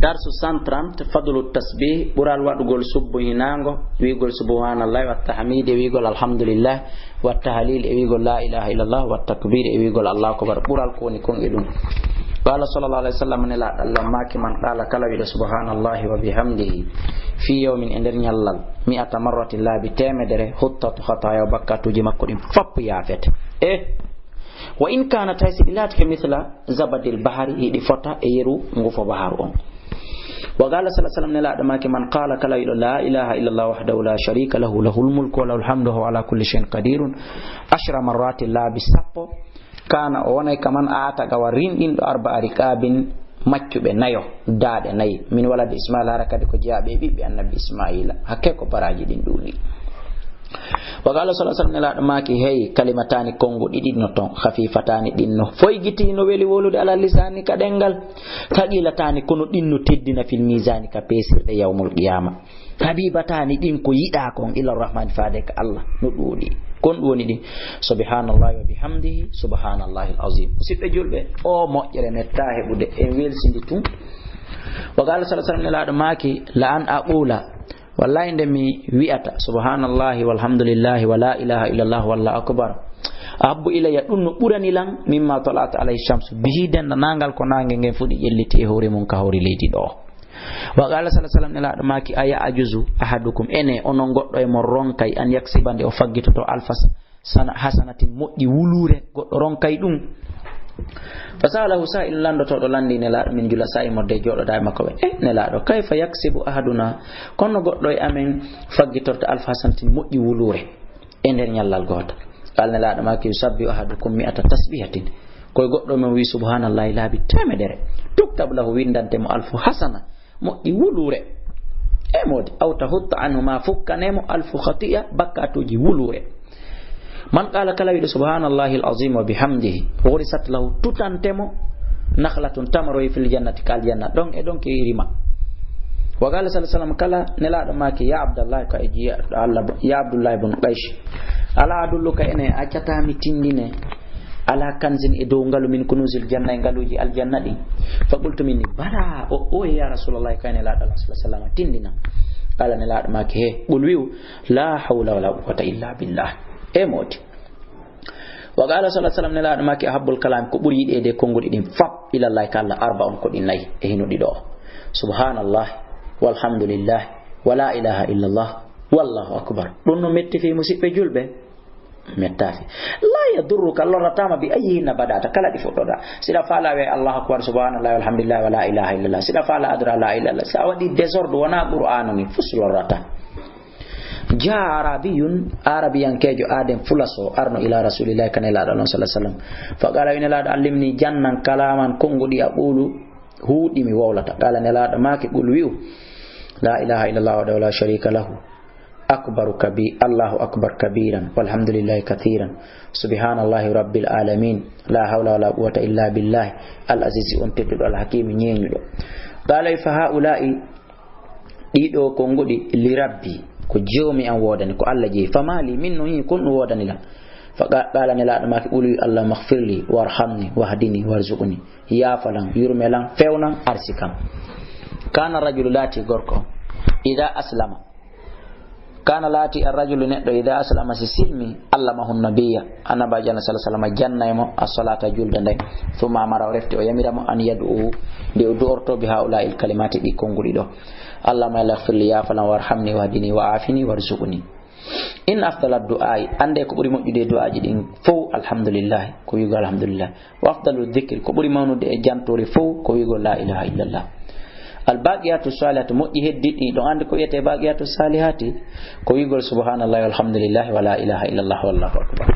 darsu 130 fadlu tasbih bural wadugol subbu hinango wigol subhanallahi wa tahmid wigol alhamdulillah wa tahlil wigol la ilaha illallah wa takbir wigol allahu akbar bural ko ni kon edum qala sallallahu alaihi wasallam ne la Allah maki man qala kala wi subhanallahi wa bihamdihi fi yawmin ender nyallal mi'ata marratin la bi temedere huttatu khataya bakkatuji makko dim fop yafete wa in kana taysilat ke mithla zabadil bahari hidi fota e yeru ngufo baharu on wa qala sallallahu alaihi wasallam ne la maki man qala kala wi la ilaha illallah wahdahu la sharika lahu lahul mulku wa lahul hamdu wa ala kulli shay'in qadirun 10 marratin la bi sappo kana o wonay kaman aata gawa rindindo arba rikabin maccube nayo daade nayi min wala de ismail harakati ko jaabe bibbe annabi ismaila hakke ko baraji din duli wa qala sallallahu alaihi wasallam maki hey kalimatani kongo didi no ton khafifatani dinno foygiti no weli wolude ala lisani ka dengal taqilatani kono dinno teddina fil mizani ka pesirde yawmul qiyama habibatani din ko yida kon ila rahman faade ka allah no dudi kon woni di subhanallahi wa bihamdihi subhanallahi alazim sibbe julbe o mojjere metta hebude en welsindi tum wa qala sallallahu alaihi wasallam maki la an aqula wallahi ndemi wi'ata subhanallahi walhamdulillahi wa la ilaha illallah wallahu akbar abbu ilayya dunno burani lan mimma talat alayhi shamsu bihidan nangal ko nange ngen fudi jelliti e hore mun ka hore leydi do wa qala sallallahu alaihi wasallam maki aya ajuzu ahadukum ene onon goddo e mo ronkay an yaksibande o faggito to alfas sana hasanatin moddi wulure goddo ronkay dum fasalahu sa'il lando to do landi ne la min jula sa'i modde jodo da makko ne la do kayfa yaksibu ahaduna kono goddo e amen faggito to alfasanatin moddi wulure e nder nyallal goto qal ne la do maki sabbi ahadukum mi'ata tasbihatin koy goddo men wi subhanallahi labi temedere tuktab lahu windante mo alfu hasana moddi wulure e modi aw tahutta anhu ma fukkanemo alfu khati'a bakkatuji wulure man qala kala wi subhanallahi alazim wa bihamdihi ghurisat lahu tutantemo nakhlatun tamaro fil jannati kal janna don e don ke rima wa qala sallallahu alaihi wasallam kala nela do maki ya abdullah ka eji Allah ya abdullah ibn qaish ala adulluka ene acata mi tindine ala kanzin e do ngalu min kunuzil janna e ngaluji al janna di fa qultu minni bala o ya rasulullah kayne la sallallahu alaihi wasallam tindina kala nela do maki he bul wiu la hawla wala quwwata illa billah emoti wa qala sallallahu alaihi wasallam nela maki habbul kalam ko buri yide kongodi dim fab ila allah kala arba'un ko din nay e hinu dido subhanallah walhamdulillah wala ilaha illallah wallahu akbar don no metti fi musibbe julbe mettafi la yadurruka allah tama bi ayyin badata kala di fotoda sida fala we allah akbar subhanallah walhamdulillah wala ilaha illallah sida fala adra la ilaha illallah sawadi desordre wana qur'anani fuslorata jaa arabiyun arabiyan kejo adem fulaso arno ila rasulillahi kanela sallallahu alaihi wasallam faqala inna la allimni jannan kalaman kongodi aqulu hudi mi wawlata qala nela maki qul wiu la ilaha illallah wa la sharika lahu akbaru kabi allahu akbar kabiran walhamdulillahi katiran subhanallahi rabbil alamin la hawla wala quwwata illa billah al aziz untidu al hakim nyenyudo qala fa haula'i dido kongodi li rabbi ko jewmi an wodani ko Allah je famali minno hi kun wodani la fa qala ne la ma ki ulu Allah maghfirli warhamni wahdini warzuqni ya falan yurmelan fewnan arsikam kana rajulu lati gorko ida aslama kana lati ar-rajulu neddo ida aslama silmi allamahu nabiyya anaba jana sallallahu alaihi wasallam jannaymo as-salata julde nday thumma amara refti o yamiramo an yad'u de dorto bi haula'il kalimati di kongudi do Allah ma yaghfir li ya falan warhamni wahdini wa'afini warzuqni in afdal ad-du'a ande ko buri mojjude du'aaji din fo alhamdulillah ko wigo alhamdulillah wa afdalu dhikr ko buri mawnude e jantore fo ko wigo la ilaha illallah al baqiyatu salihatu moƴƴi heddidi don ande ko yete baqiyatu salihati ko wigo subhanallahi walhamdulillah wa la ilaha illallah wallahu akbar